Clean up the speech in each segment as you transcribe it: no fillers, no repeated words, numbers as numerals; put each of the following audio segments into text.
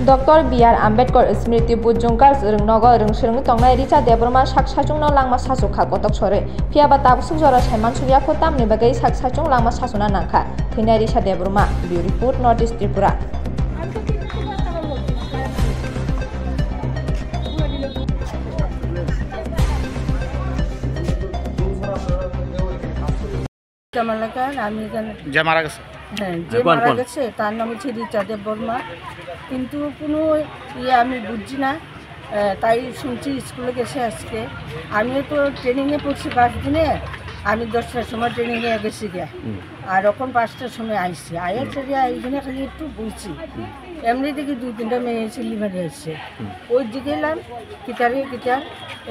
Dr. B.R. Ambedkar Smriti Bujungkar Rungnogo Rungsrung Tongnai Richa Debroma Saksachung no Langma Sasuka Kotok Sore Piaba Tabsuk Jora Saiman Surya Kotam ni bagai Saksachung Langma Sasuna Nangka Thina Richa Debroma Bureau Report Northeast Tripura. যে মারা গেছে তার নাম হচ্ছে রিচা দেববর্মা, কিন্তু কোনো আমি বুঝছি না, তাই শুনছি স্কুলে গেছে আজকে। আমিও তো ট্রেনিংয়ে পড়ছি 5 দিনে, আমি 10টার সময় ট্রেনিংয়ে গেছি গিয়া, আর এখন 5টার সময় আইসি আয়াছে এইখানে খালি একটু বুঝছি। এমনি দেখি 2-3টা মেয়ে এসে লিভারে আসছে, ওই দিকে এলাম কিতারে কিতার,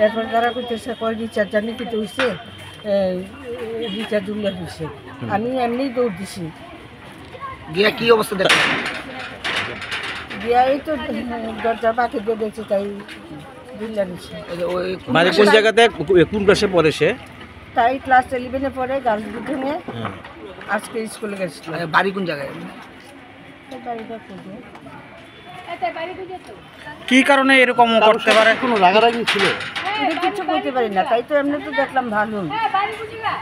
এরপর তারা করতেছে কয় রিচার্জ জানি কিতে হয়েছে, রিচার্জ উল্লেখ হয়েছে। আমি এমনি দৌড় দিছি গিয়া কি অবস্থা দেখা গিয়া এই তো দরজা পাখি দিয়ে দেখছি, তাই দুল্লা দিচ্ছে। মানে কোন জায়গাতে কোন ক্লাসে পড়ে সে? তাই ক্লাস 11-এ পড়ে, গার্লস বিল্ডিংয়ে। আজকে স্কুলে গেছিল। বাড়ি কোন জায়গায়? কি কারণে এরকম করতে পারে? কোনো রাগারাগি ছিল? কিছু বলতে পারি না, তাই তো এমনি তো দেখলাম ভালো।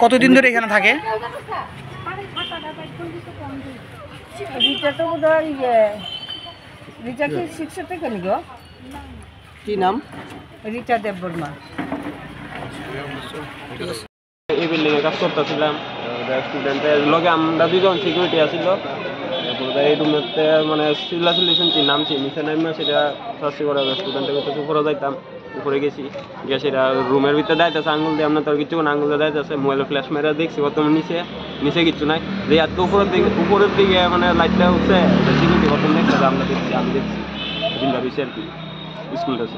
কতদিন ধরে এখানে থাকে? রিচা তো বোধ হয় রিচা কি 6 থেকে নি গো? কি নাম? রিচা দেববর্মা। এই বিল্ডিংয়ে কাজ করতেছিলাম, স্টুডেন্টের লগে আমরা 2জন সিকিউরিটি আসছিল। এই রুমেতে মানে চিল্লাচিল্লি শুনছি, নামছি নিচে নামা সেটা শাস্তি করা স্টুডেন্টের ভিতরে উপরে যাইতাম, উপরে গেছি গিয়ে সেটা রুমের ভিতরে দায়িত্ব আঙুল দিয়ে আপনার তোর কিছু আঙুল দিয়ে দায়িত্ব আছে, মোবাইলে ফ্ল্যাশ মেরে দেখছি কত নিচে কিছু নাই, যে এত উপরের দিকে মানে লাইটটা উঠছে সিকিউরিটি কত দেখছে, আমরা দেখছি, আমি দেখছি জিল্লা রয়েছে আর কি স্কুলটা আছে।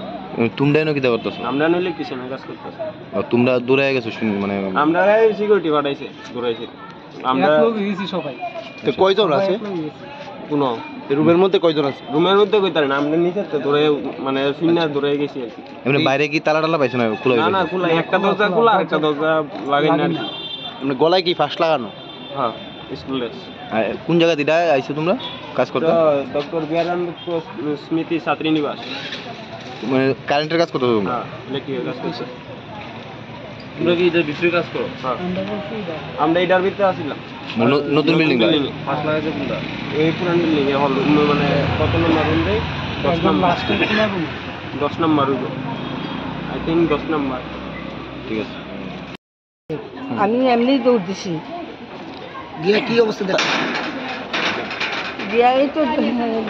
তোমরা এনে কিতা করতেছ? আমরা নইলে কিসের কাজ করতেছি। তোমরা দূরে গেছো মানে? আমরা সিকিউরিটি পাঠাইছে দূরাইছে, আমরা সবাই। তো কয়জন আছে? কোনো রুমের মধ্যে কয়জন আছে? রুমের মধ্যে কই তারেন, আমরা নিচে তো ধরে মানে সিনার ধরে গেছি আর কি। এমনি বাইরে কি তালা টালা পাইছো না? খোলা? না খোলা, একটা দরজা খোলা আর একটা দরজা লাগাই না আর কি। মানে গলায় কি ফাঁস লাগানো? হ্যাঁ, স্কুল ড্রেস। কোন জায়গা দিদা আইছো তোমরা কাজ করতে? Doctor B.R.. আম্বেদকর স্মৃতি ছাত্রী নিবাস। মানে কারেন্টের কাজ করতে তোমরা? হ্যাঁ, ইলেকট্রিকের কাজ করতে। তোমরা কি এটার ভিতরে কাজ করো? হ্যাঁ, আমরা এটার ভিতরে আসছিলাম। নতুন বিল্ডিং ফার্স্ট লাগাইছে কোনটা? এই পুরান বিল্ডিং এ হল মানে কত নম্বর রুম দেই? 10 নম্বর। 10 নম্বর রুম, আই থিঙ্ক 10 নম্বর। ঠিক আছে। আমি এমনি দৌড় দিছি গিয়া কি অবস্থা দেখা গিয়া এই তো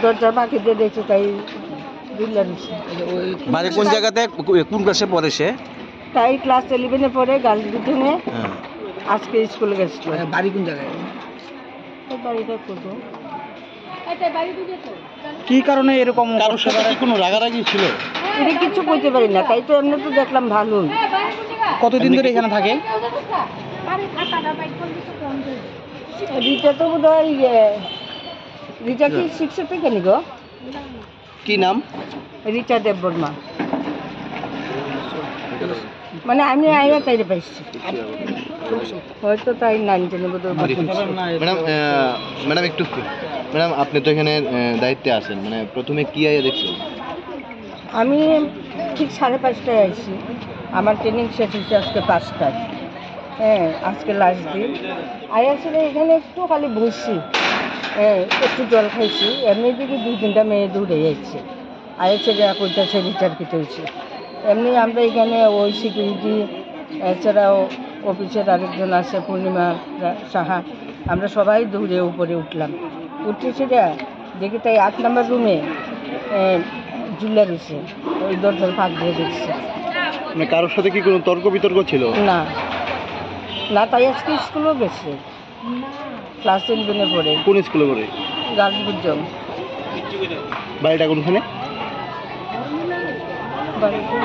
দরজা পাখি দিয়ে দেখছি, তাই দুল্লা দিচ্ছে। মানে কোন জায়গাতে কোন ক্লাসে পড়ে সে? তাই ক্লাস 11-এ পড়ে, গার্লস বিল্ডিংয়ে। আজকে স্কুলে গেছিল। বাড়ি কোন জায়গায়? বাড়িটা করবো কি কারণে এরকম করতে পারে? কোনো রাগারাগি ছিল? এটা কিছু বলতে পারি না, তাই তো এমনি তো দেখলাম ভালো। কতদিন ধরে এখানে থাকে? রিচা তো বোধ হয় রিচা কি 6 থেকে নি গো? কি নাম? রিচা দেববর্মা। মানে আমি আইয়া তাইরে পাইছি, হয়তো তাই নাম জেনে বোধ। ম্যাডাম একটু, ম্যাডাম আপনি তো এখানে দায়িত্বে আছেন, মানে প্রথমে কি আইয়া দেখছেন? আমি ঠিক 5:30টায় আইছি, আমার ট্রেনিং শেষ হচ্ছে আজকে 5টায়। হ্যাঁ, আজকে লাস্ট দিন। আইয়াছিল এখানে একটু খালি বসছি, একটু জল খাইছি, এমনি দিকে 2-3টা মেয়ে দৌড়ে যাচ্ছে। আইয়াছে যা করতেছে রিচার্জ কিতে হয়েছে। এমনি আমরা এখানে ওই সিকিউরিটি, এছাড়াও অফিসের আরেকজন আছে পূর্ণিমা সাহা, আমরা সবাই দৌড়ে উপরে উঠলাম। উঠেছে যা দেখি তাই 8 নম্বর রুমে ঝুলে রয়েছে, ওই দরজার ফাঁক দিয়ে দেখছে। মানে কারোর সাথে কি কোনো তর্ক বিতর্ক ছিল? না না, তাই আজকে স্কুলেও গেছে, ক্লাস 11-এ পড়ে। কোন স্কুলে পড়ে? Girls building. বাড়িটা কোনখানে? বাড়িতে